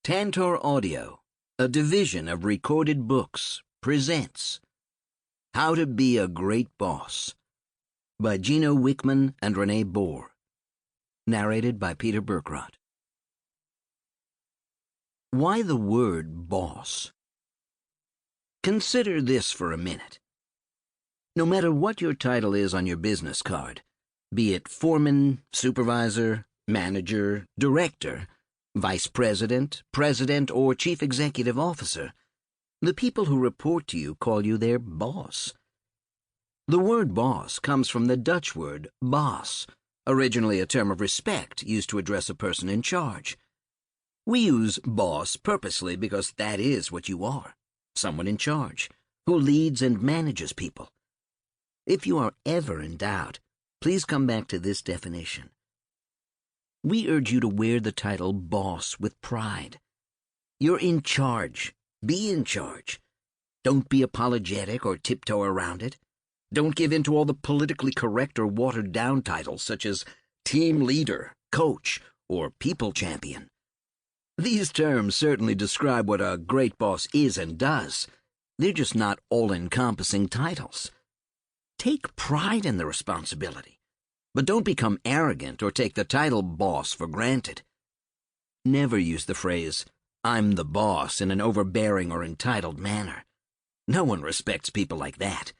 Tantor Audio, a division of Recorded Books, presents How to Be a Great Boss by Gino Wickman and Rene Boer. Narrated by Peter Berkrot. Why the word boss? Consider this for a minute. No matter what your title is on your business card, be it foreman, supervisor, manager, director, vice president, president, or chief executive officer, the people who report to you call you their boss. The word boss comes from the Dutch word baas, originally a term of respect used to address a person in charge. We use boss purposely because that is what you are, someone in charge, who leads and manages people. If you are ever in doubt, please come back to this definition. We urge you to wear the title boss with pride. You're in charge. Be in charge. Don't be apologetic or tiptoe around it. Don't give in to all the politically correct or watered-down titles such as team leader, coach, or people champion. These terms certainly describe what a great boss is and does. They're just not all-encompassing titles. Take pride in the responsibility. But don't become arrogant or take the title boss for granted. Never use the phrase, "I'm the boss," in an overbearing or entitled manner. No one respects people like that.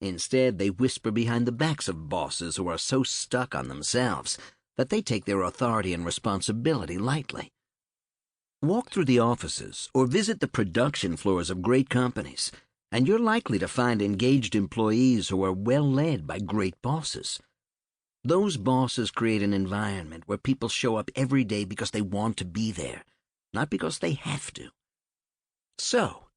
Instead, they whisper behind the backs of bosses who are so stuck on themselves that they take their authority and responsibility lightly. Walk through the offices or visit the production floors of great companies, and you're likely to find engaged employees who are well led by great bosses. Those bosses create an environment where people show up every day because they want to be there, not because they have to. So,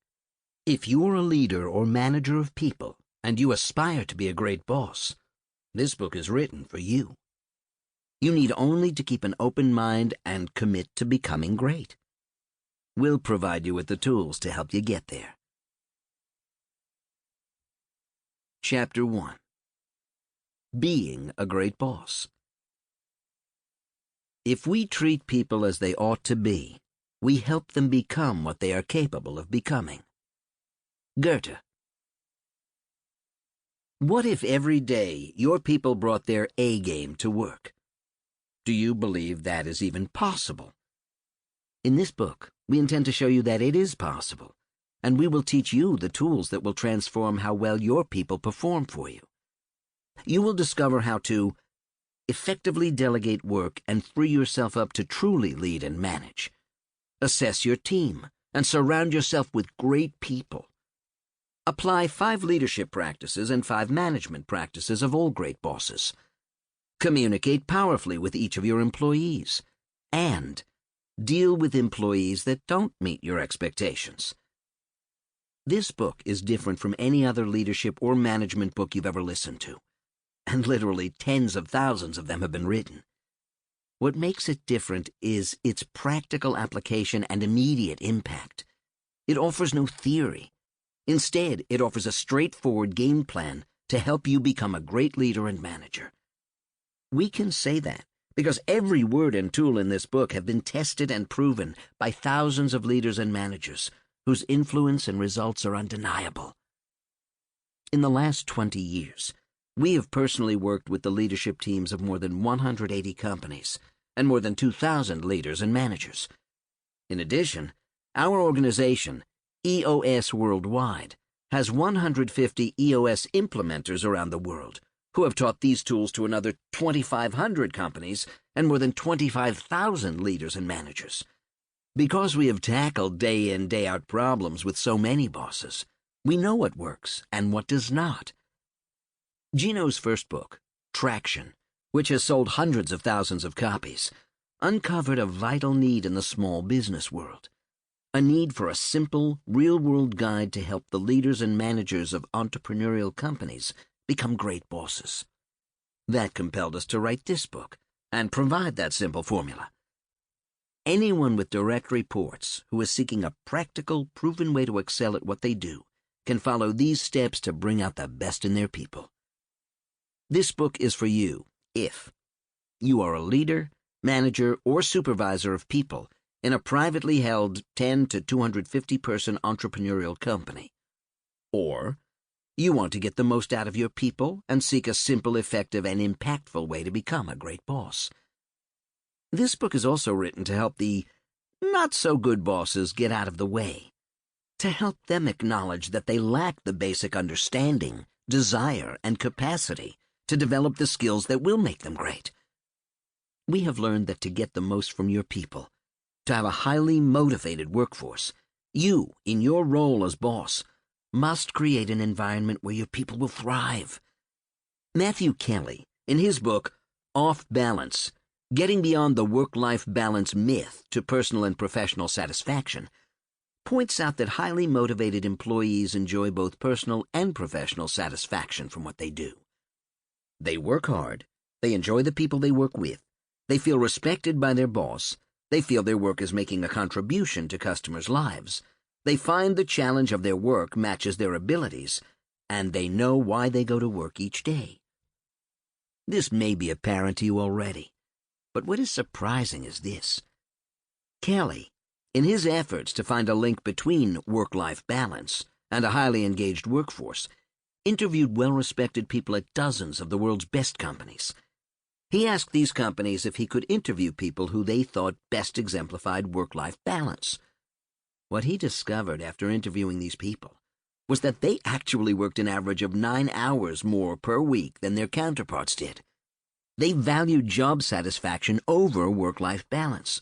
if you're a leader or manager of people and you aspire to be a great boss, this book is written for you. You need only to keep an open mind and commit to becoming great. We'll provide you with the tools to help you get there. Chapter 1. Being a Great Boss. If we treat people as they ought to be, we help them become what they are capable of becoming. Goethe. What if every day your people brought their A game to work? Do you believe that is even possible? In this book, we intend to show you that it is possible, and we will teach you the tools that will transform how well your people perform for you. You will discover how to effectively delegate work and free yourself up to truly lead and manage. Assess your team and surround yourself with great people. Apply 5 leadership practices and 5 management practices of all great bosses. Communicate powerfully with each of your employees. And deal with employees that don't meet your expectations. This book is different from any other leadership or management book you've ever listened to, and literally tens of thousands of them have been written. What makes it different is its practical application and immediate impact. It offers no theory. Instead, it offers a straightforward game plan to help you become a great leader and manager. We can say that because every word and tool in this book have been tested and proven by thousands of leaders and managers whose influence and results are undeniable. In the last 20 years, we have personally worked with the leadership teams of more than 180 companies and more than 2,000 leaders and managers. In addition, our organization, EOS Worldwide, has 150 EOS implementers around the world who have taught these tools to another 2,500 companies and more than 25,000 leaders and managers. Because we have tackled day-in, day-out problems with so many bosses, we know what works and what does not. Gino's first book, Traction, which has sold hundreds of thousands of copies, uncovered a vital need in the small business world, a need for a simple, real-world guide to help the leaders and managers of entrepreneurial companies become great bosses. That compelled us to write this book and provide that simple formula. Anyone with direct reports who is seeking a practical, proven way to excel at what they do can follow these steps to bring out the best in their people. This book is for you if you are a leader, manager, or supervisor of people in a privately held 10 to 250-person entrepreneurial company. Or you want to get the most out of your people and seek a simple, effective, and impactful way to become a great boss. This book is also written to help the not-so-good bosses get out of the way, to help them acknowledge that they lack the basic understanding, desire, and capacity to develop the skills that will make them great. We have learned that to get the most from your people, to have a highly motivated workforce, you, in your role as boss, must create an environment where your people will thrive. Matthew Kelly, in his book, Off Balance, Getting Beyond the Work-Life Balance Myth to Personal and Professional Satisfaction, points out that highly motivated employees enjoy both personal and professional satisfaction from what they do. They work hard, they enjoy the people they work with, they feel respected by their boss, they feel their work is making a contribution to customers' lives, they find the challenge of their work matches their abilities, and they know why they go to work each day. This may be apparent to you already, but what is surprising is this. Kelly, in his efforts to find a link between work-life balance and a highly engaged workforce, interviewed well-respected people at dozens of the world's best companies. He asked these companies if he could interview people who they thought best exemplified work-life balance. What he discovered after interviewing these people was that they actually worked an average of 9 hours more per week than their counterparts did. They valued job satisfaction over work-life balance.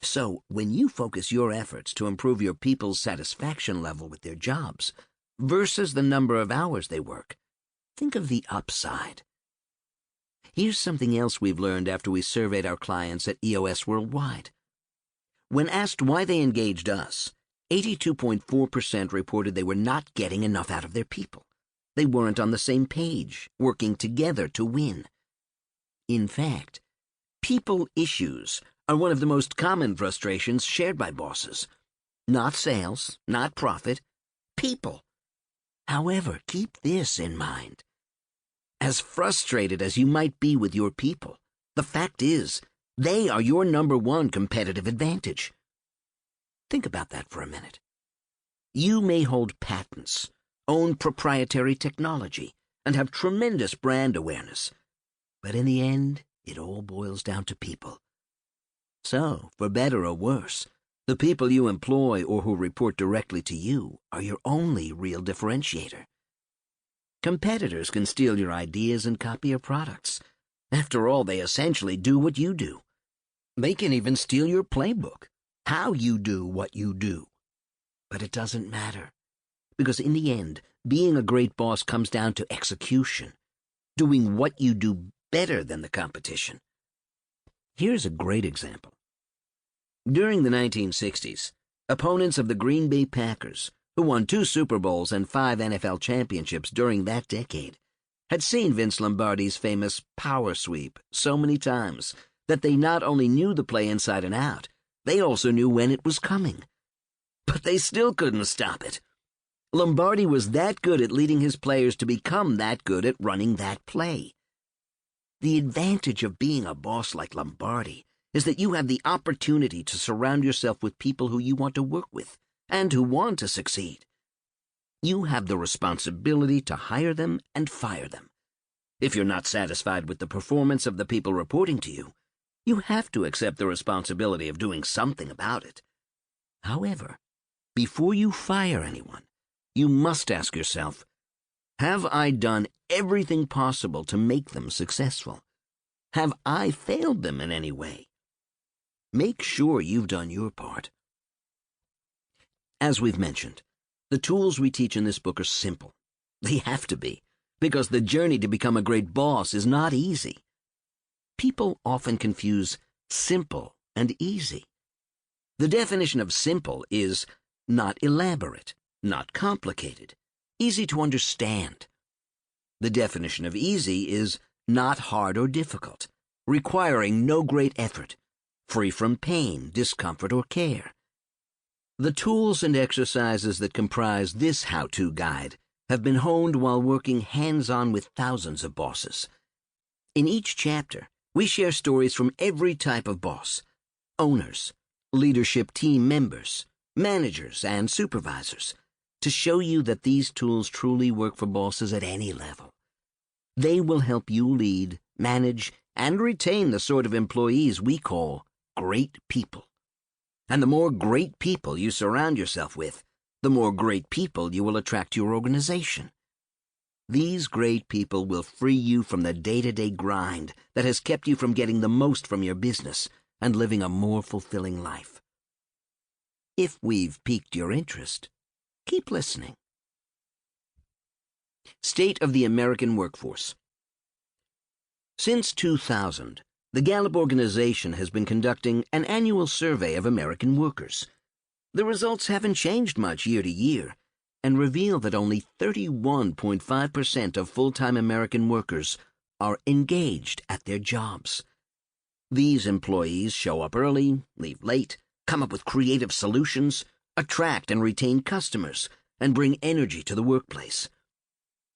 So, when you focus your efforts to improve your people's satisfaction level with their jobs versus the number of hours they work, think of the upside. Here's something else we've learned after we surveyed our clients at EOS Worldwide. When asked why they engaged us, 82.4% reported they were not getting enough out of their people. They weren't on the same page, working together to win. In fact, people issues are one of the most common frustrations shared by bosses. Not sales, not profit, people. However, keep this in mind. As frustrated as you might be with your people, the fact is, they are your number one competitive advantage. Think about that for a minute. You may hold patents, own proprietary technology, and have tremendous brand awareness. But in the end, it all boils down to people. So, for better or worse, the people you employ or who report directly to you are your only real differentiator. Competitors can steal your ideas and copy your products. After all, they essentially do what you do. They can even steal your playbook, how you do what you do. But it doesn't matter, because in the end, being a great boss comes down to execution, doing what you do better than the competition. Here's a great example. During the 1960s, opponents of the Green Bay Packers, who won 2 Super Bowls and 5 NFL championships during that decade, had seen Vince Lombardi's famous power sweep so many times that they not only knew the play inside and out, they also knew when it was coming. But they still couldn't stop it. Lombardi was that good at leading his players to become that good at running that play. The advantage of being a boss like Lombardi is that you have the opportunity to surround yourself with people who you want to work with and who want to succeed. You have the responsibility to hire them and fire them. If you're not satisfied with the performance of the people reporting to you, you have to accept the responsibility of doing something about it. However, before you fire anyone, you must ask yourself, have I done everything possible to make them successful? Have I failed them in any way? Make sure you've done your part. As we've mentioned, the tools we teach in this book are simple. They have to be, because the journey to become a great boss is not easy. People often confuse simple and easy. The definition of simple is not elaborate, not complicated, easy to understand. The definition of easy is not hard or difficult, requiring no great effort, free from pain, discomfort, or care. The tools and exercises that comprise this how-to guide have been honed while working hands-on with thousands of bosses. In each chapter, we share stories from every type of boss: owners, leadership team members, managers, and supervisors, to show you that these tools truly work for bosses at any level. They will help you lead, manage, and retain the sort of employees we call great people. And the more great people you surround yourself with, the more great people you will attract to your organization. These great people will free you from the day-to-day grind that has kept you from getting the most from your business and living a more fulfilling life. If we've piqued your interest, keep listening. State of the American Workforce. Since 2000, the Gallup organization has been conducting an annual survey of American workers. The results haven't changed much year to year and reveal that only 31.5% of full-time American workers are engaged at their jobs. These employees show up early, leave late, come up with creative solutions, attract and retain customers, and bring energy to the workplace.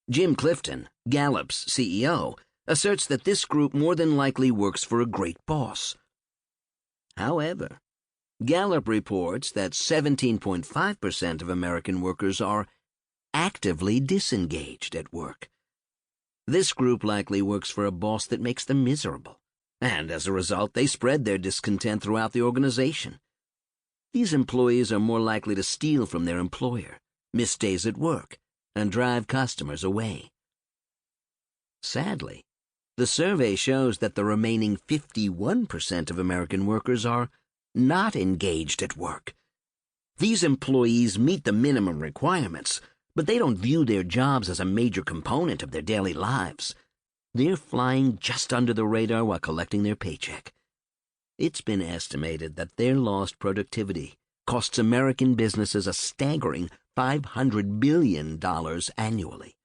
Jim Clifton, Gallup's CEO, asserts that this group more than likely works for a great boss. However, Gallup reports that 17.5% of American workers are actively disengaged at work. This group likely works for a boss that makes them miserable, and as a result, they spread their discontent throughout the organization. These employees are more likely to steal from their employer, miss days at work, and drive customers away. Sadly, the survey shows that the remaining 51% of American workers are not engaged at work. These employees meet the minimum requirements, but they don't view their jobs as a major component of their daily lives. They're flying just under the radar while collecting their paycheck. It's been estimated that their lost productivity costs American businesses a staggering $500 billion annually.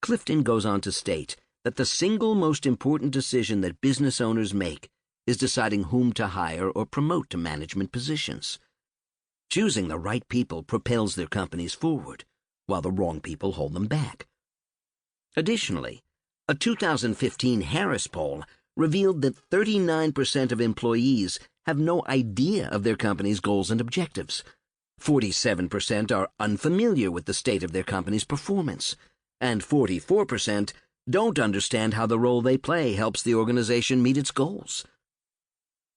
Clifton goes on to state that the single most important decision that business owners make is deciding whom to hire or promote to management positions. Choosing the right people propels their companies forward, while the wrong people hold them back. Additionally, a 2015 Harris poll revealed that 39% of employees have no idea of their company's goals and objectives. 47% are unfamiliar with the state of their company's performance, and 44% don't understand how the role they play helps the organization meet its goals.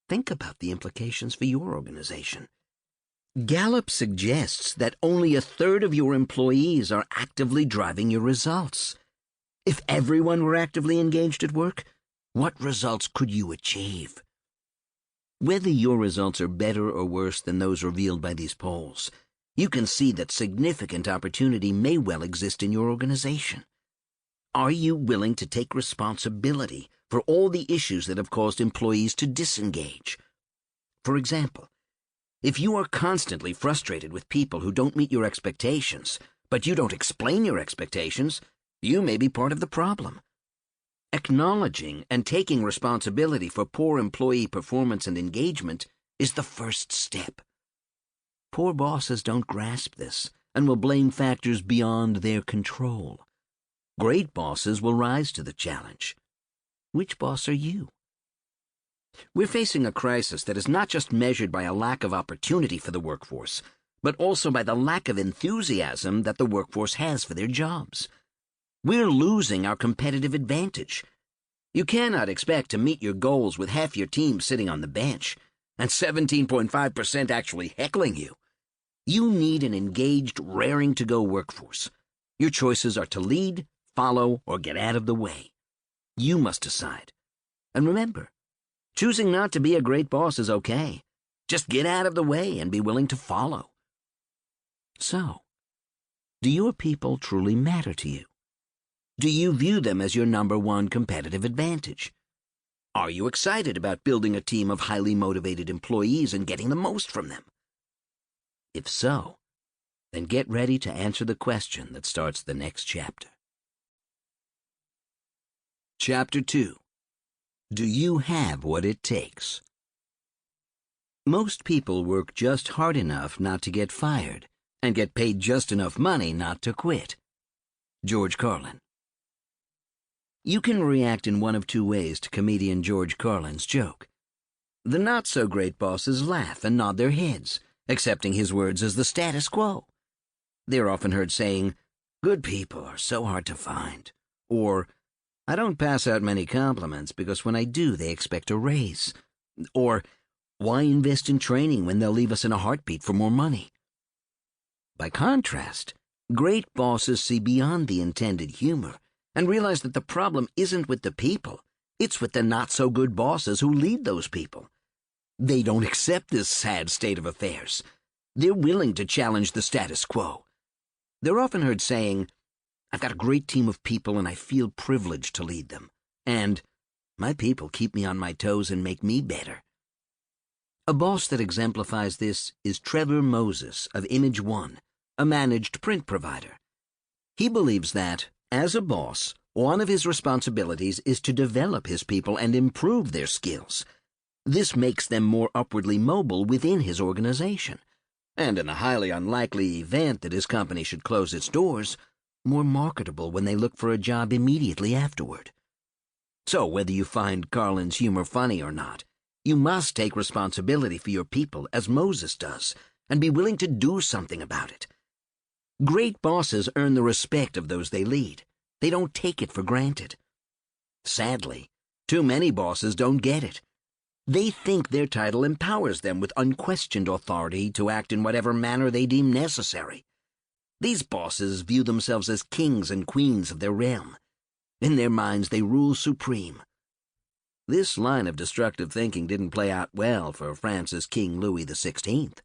Think about the implications for your organization. Gallup suggests that only a third of your employees are actively driving your results. If everyone were actively engaged at work, what results could you achieve? Whether your results are better or worse than those revealed by these polls, you can see that significant opportunity may well exist in your organization. Are you willing to take responsibility for all the issues that have caused employees to disengage? For example, if you are constantly frustrated with people who don't meet your expectations, but you don't explain your expectations, you may be part of the problem. Acknowledging and taking responsibility for poor employee performance and engagement is the first step. Poor bosses don't grasp this and will blame factors beyond their control. Great bosses will rise to the challenge. Which boss are you? We're facing a crisis that is not just measured by a lack of opportunity for the workforce, but also by the lack of enthusiasm that the workforce has for their jobs. We're losing our competitive advantage. You cannot expect to meet your goals with half your team sitting on the bench and 17.5% actually heckling you. You need an engaged, raring-to-go workforce. Your choices are to lead, follow, or get out of the way. You must decide. And remember, choosing not to be a great boss is okay. Just get out of the way and be willing to follow. So, do your people truly matter to you? Do you view them as your number one competitive advantage? Are you excited about building a team of highly motivated employees and getting the most from them? If so, then get ready to answer the question that starts the next chapter. Chapter 2. Do you have what it takes? Most people work just hard enough not to get fired and get paid just enough money not to quit. George Carlin. You can react in one of two ways to comedian George Carlin's joke. The not-so-great bosses laugh and nod their heads, accepting his words as the status quo. They're often heard saying, "Good people are so hard to find," or, "I don't pass out many compliments because when I do they expect a raise," or, "Why invest in training when they'll leave us in a heartbeat for more money?" By contrast, great bosses see beyond the intended humor and realize that the problem isn't with the people, it's with the not-so-good bosses who lead those people. They don't accept this sad state of affairs. They're willing to challenge the status quo. They're often heard saying, "I've got a great team of people and I feel privileged to lead them," and "My people keep me on my toes and make me better." A boss that exemplifies this is Trevor Moses of Image One, a managed print provider. He believes that, as a boss, one of his responsibilities is to develop his people and improve their skills. This makes them more upwardly mobile within his organization, and in the highly unlikely event that his company should close its doors, more marketable when they look for a job immediately afterward. So whether you find Carlin's humor funny or not, you must take responsibility for your people as Moses does, and be willing to do something about it. Great bosses earn the respect of those they lead. They don't take it for granted. Sadly, too many bosses don't get it. They think their title empowers them with unquestioned authority to act in whatever manner they deem necessary. These bosses view themselves as kings and queens of their realm. In their minds, they rule supreme. This line of destructive thinking didn't play out well for France's King Louis XVI.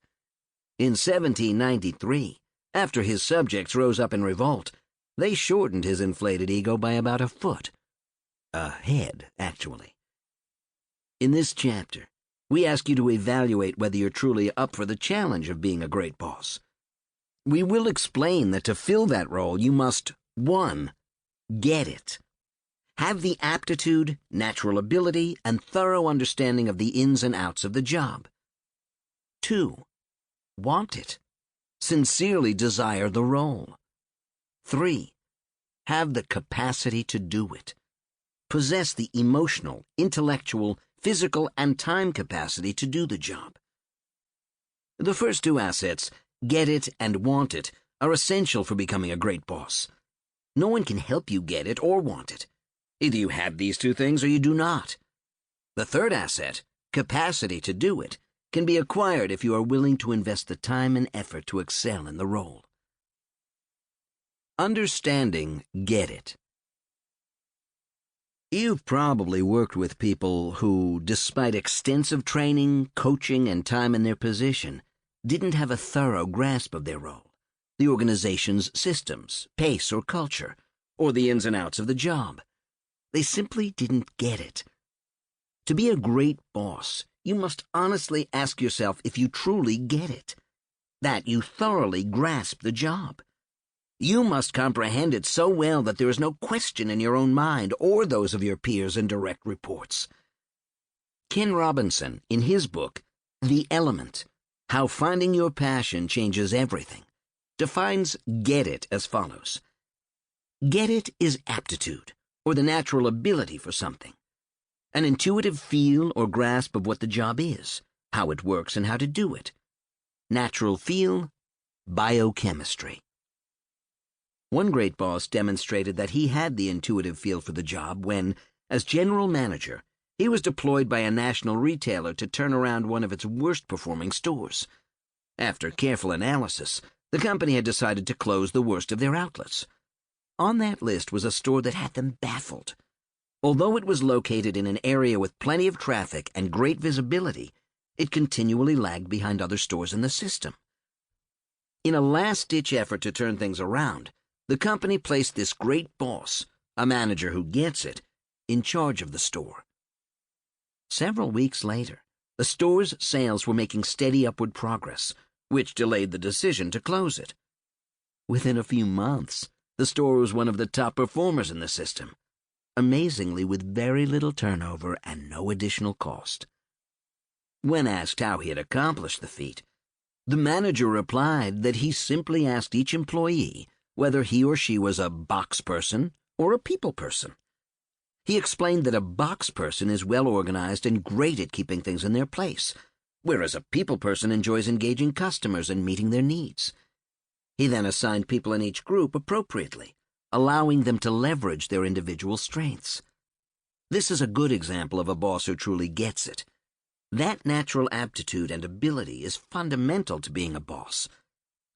In 1793, after his subjects rose up in revolt, they shortened his inflated ego by about a foot. A head, actually. In this chapter, we ask you to evaluate whether you're truly up for the challenge of being a great boss. We will explain that to fill that role, you must, 1. Get it. Have the aptitude, natural ability, and thorough understanding of the ins and outs of the job. 2. Want it. Sincerely desire the role. 3. Have the capacity to do it. Possess the emotional, intellectual, physical, and time capacity to do the job. The first two assets, get it and want it, are essential for becoming a great boss. No one can help you get it or want it. Either you have these two things or you do not. The third asset, capacity to do it, can be acquired if you are willing to invest the time and effort to excel in the role. Understanding get it. You've probably worked with people who, despite extensive training, coaching, and time in their position, didn't have a thorough grasp of their role, the organization's systems, pace, or culture, or the ins and outs of the job. They simply didn't get it. To be a great boss, you must honestly ask yourself if you truly get it, that you thoroughly grasp the job. You must comprehend it so well that there is no question in your own mind or those of your peers and direct reports. Ken Robinson, in his book, The Element, How Finding Your Passion Changes Everything, defines get it as follows. Get it is aptitude, or the natural ability for something. An intuitive feel or grasp of what the job is, how it works and how to do it. Natural feel, biochemistry. One great boss demonstrated that he had the intuitive feel for the job when, as general manager, he was deployed by a national retailer to turn around one of its worst-performing stores. After careful analysis, the company had decided to close the worst of their outlets. On that list was a store that had them baffled. Although it was located in an area with plenty of traffic and great visibility, it continually lagged behind other stores in the system. In a last-ditch effort to turn things around, the company placed this great boss, a manager who gets it, in charge of the store. Several weeks later, the store's sales were making steady upward progress, which delayed the decision to close it. Within a few months, the store was one of the top performers in the system, amazingly with very little turnover and no additional cost. When asked how he had accomplished the feat, the manager replied that he simply asked each employee whether he or she was a box person or a people person. He explained that a box person is well organized and great at keeping things in their place, whereas a people person enjoys engaging customers and meeting their needs. He then assigned people in each group appropriately, allowing them to leverage their individual strengths. This is a good example of a boss who truly gets it. That natural aptitude and ability is fundamental to being a boss.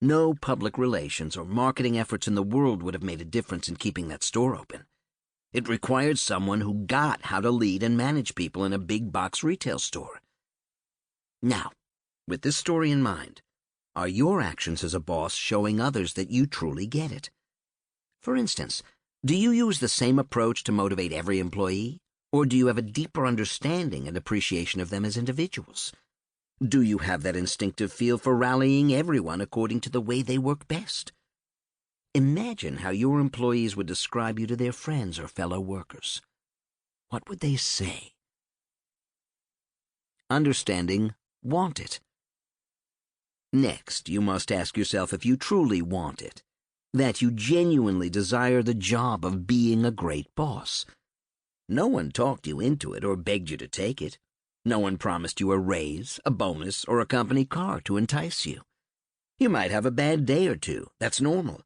No public relations or marketing efforts in the world would have made a difference in keeping that store open. It required someone who got how to lead and manage people in a big box retail store. Now, with this story in mind, are your actions as a boss showing others that you truly get it? For instance, do you use the same approach to motivate every employee, or do you have a deeper understanding and appreciation of them as individuals? Do you have that instinctive feel for rallying everyone according to the way they work best? Imagine how your employees would describe you to their friends or fellow workers. What would they say? Understanding want it. Next, you must ask yourself if you truly want it, that you genuinely desire the job of being a great boss. No one talked you into it or begged you to take it. No one promised you a raise, a bonus, or a company car to entice you. You might have a bad day or two, that's normal,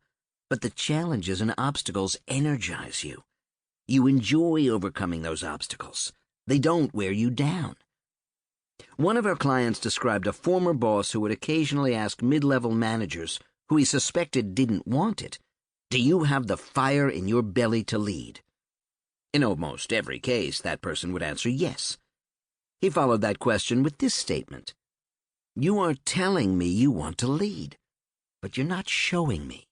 but the challenges and obstacles energize you. You enjoy overcoming those obstacles. They don't wear you down. One of our clients described a former boss who would occasionally ask mid-level managers who he suspected didn't want it, "Do you have the fire in your belly to lead?" In almost every case, that person would answer yes. He followed that question with this statement: "You are telling me you want to lead, but you're not showing me."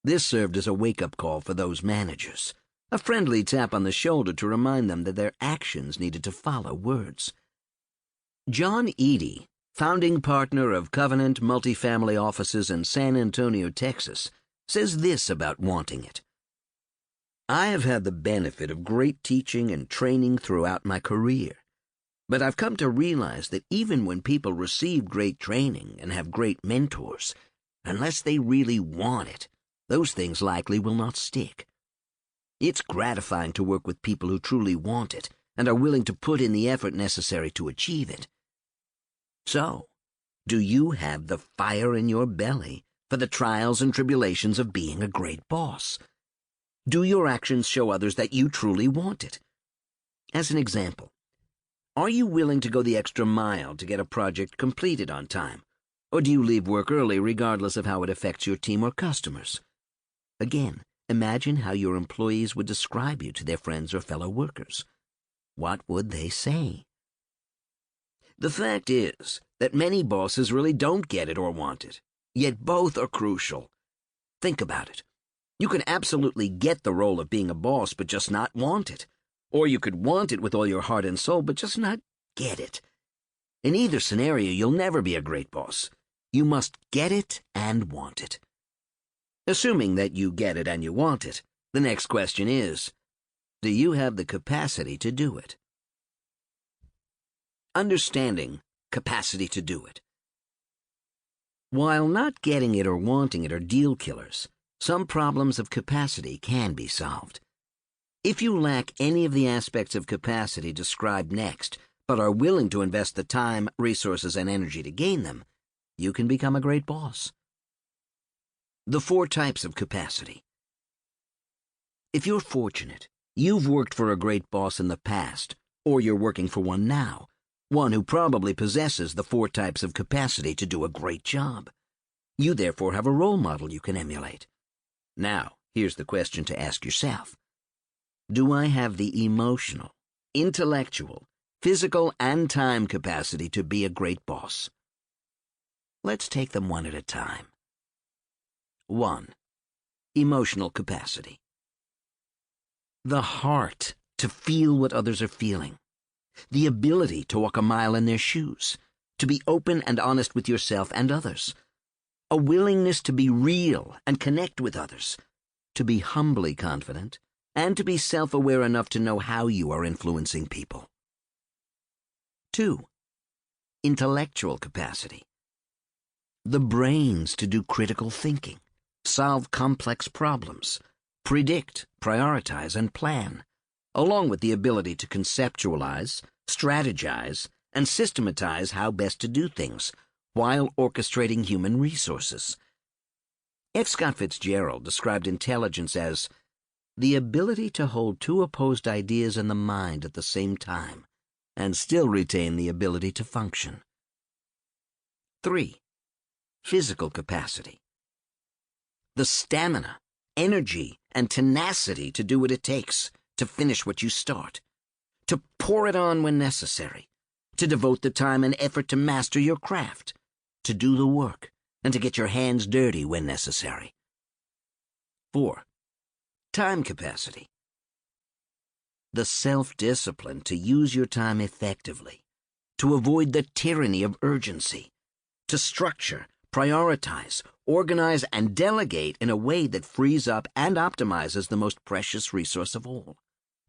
This served as a wake-up call for those managers, a friendly tap on the shoulder to remind them that their actions needed to follow words. John Eady, founding partner of Covenant Multifamily Offices in San Antonio, Texas, says this about wanting it. "I have had the benefit of great teaching and training throughout my career, but I've come to realize that even when people receive great training and have great mentors, unless they really want it, those things likely will not stick. It's gratifying to work with people who truly want it and are willing to put in the effort necessary to achieve it. So, do you have the fire in your belly for the trials and tribulations of being a great boss? Do your actions show others that you truly want it? As an example, are you willing to go the extra mile to get a project completed on time, or do you leave work early regardless of how it affects your team or customers? Again, imagine how your employees would describe you to their friends or fellow workers. What would they say? The fact is that many bosses really don't get it or want it, yet both are crucial. Think about it. You can absolutely get the role of being a boss but just not want it, or you could want it with all your heart and soul but just not get it. In either scenario, you'll never be a great boss. You must get it and want it. Assuming that you get it and you want it, the next question is, do you have the capacity to do it? Understanding capacity to do it. While not getting it or wanting it are deal killers, some problems of capacity can be solved. If you lack any of the aspects of capacity described next, but are willing to invest the time, resources, and energy to gain them, you can become a great boss. The 4 types of capacity. If you're fortunate, you've worked for a great boss in the past, or you're working for one now, one who probably possesses the 4 types of capacity to do a great job. You therefore have a role model you can emulate. Now, here's the question to ask yourself. Do I have the emotional, intellectual, physical, and time capacity to be a great boss? Let's take them one at a time. 1. Emotional capacity. The heart to feel what others are feeling. The ability to walk a mile in their shoes. To be open and honest with yourself and others. A willingness to be real and connect with others. To be humbly confident. And to be self-aware enough to know how you are influencing people. 2. Intellectual capacity. The brains to do critical thinking, solve complex problems, predict, prioritize, and plan. along with the ability to conceptualize, strategize, and systematize how best to do things while orchestrating human resources. F. Scott Fitzgerald described intelligence as the ability to hold two opposed ideas in the mind at the same time and still retain the ability to function. 3. Physical capacity. The stamina, energy, and tenacity to do what it takes to finish what you start, to pour it on when necessary, to devote the time and effort to master your craft, to do the work, and to get your hands dirty when necessary. 4. Time capacity. The self-discipline to use your time effectively, to avoid the tyranny of urgency, to structure, prioritize, organize, and delegate in a way that frees up and optimizes the most precious resource of all,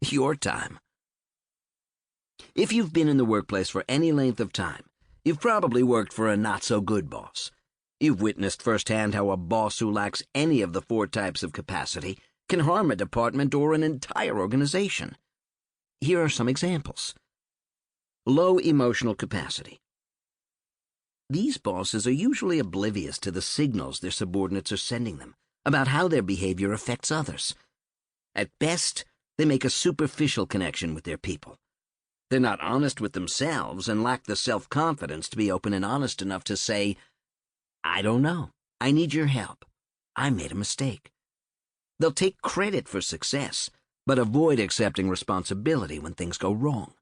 your time. If you've been in the workplace for any length of time, you've probably worked for a not-so-good boss. You've witnessed firsthand how a boss who lacks any of the 4 types of capacity can harm a department or an entire organization. Here are some examples. Low emotional capacity. These bosses are usually oblivious to the signals their subordinates are sending them about how their behavior affects others. At best, they make a superficial connection with their people. They're not honest with themselves and lack the self-confidence to be open and honest enough to say, I don't know. I need your help. I made a mistake. They'll take credit for success, but avoid accepting responsibility when things go wrong.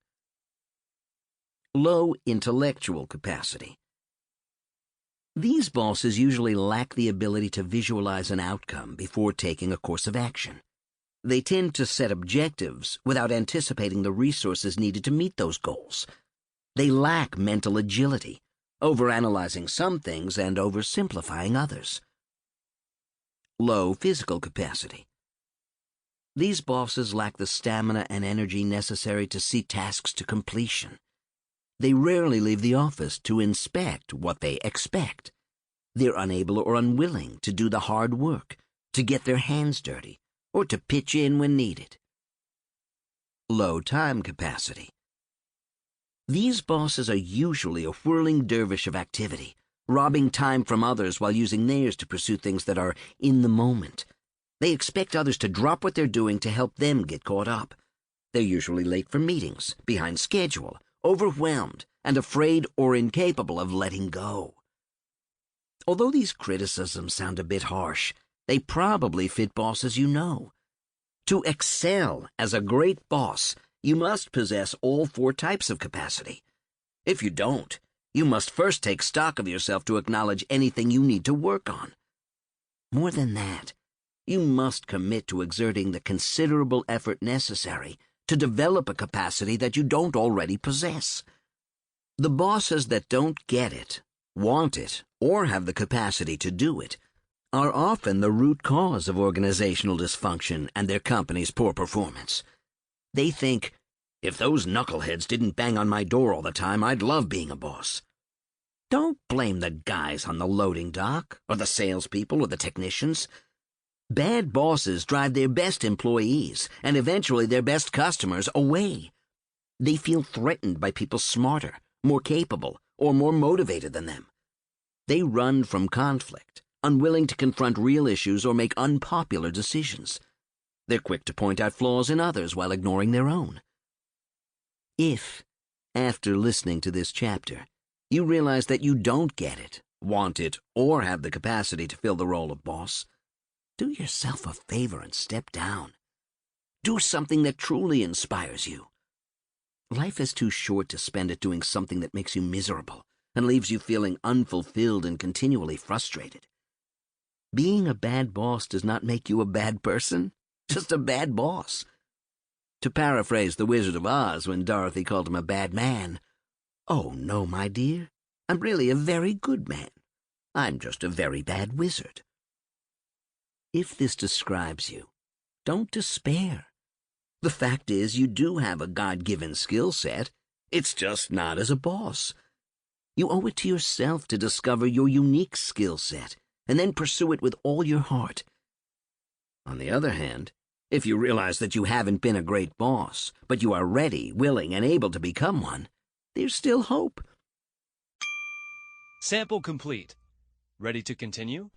Low intellectual capacity. These bosses usually lack the ability to visualize an outcome before taking a course of action. They tend to set objectives without anticipating the resources needed to meet those goals. They lack mental agility, overanalyzing some things and oversimplifying others. Low physical capacity. These bosses lack the stamina and energy necessary to see tasks to completion. They rarely leave the office to inspect what they expect. They're unable or unwilling to do the hard work, to get their hands dirty, or to pitch in when needed. Low time capacity. These bosses are usually a whirling dervish of activity, robbing time from others while using theirs to pursue things that are in the moment. They expect others to drop what they're doing to help them get caught up. They're usually late for meetings, behind schedule, overwhelmed, and afraid or incapable of letting go. Although these criticisms sound a bit harsh, they probably fit bosses you know. To excel as a great boss, you must possess all 4 types of capacity. If you don't, you must first take stock of yourself to acknowledge anything you need to work on. More than that, you must commit to exerting the considerable effort necessary to develop a capacity that you don't already possess. The bosses that don't get it, want it, or have the capacity to do it are often the root cause of organizational dysfunction and their company's poor performance. They think, if those knuckleheads didn't bang on my door all the time, I'd love being a boss. Don't blame the guys on the loading dock, or the salespeople, or the technicians. Bad bosses drive their best employees, and eventually their best customers, away. They feel threatened by people smarter, more capable, or more motivated than them. They run from conflict, unwilling to confront real issues or make unpopular decisions. They're quick to point out flaws in others while ignoring their own. If, after listening to this chapter, you realize that you don't get it, want it, or have the capacity to fill the role of boss, do yourself a favor and step down. Do something that truly inspires you. Life is too short to spend it doing something that makes you miserable and leaves you feeling unfulfilled and continually frustrated. Being a bad boss does not make you a bad person, just a bad boss. To paraphrase the Wizard of Oz when Dorothy called him a bad man, "Oh, no, my dear, I'm really a very good man. I'm just a very bad wizard." If this describes you, don't despair. The fact is, you do have a God-given skill set. It's just not as a boss. You owe it to yourself to discover your unique skill set and then pursue it with all your heart. On the other hand, If you realize that you haven't been a great boss, but you are ready, willing, and able to become one, there's still hope. Sample complete. Ready to continue?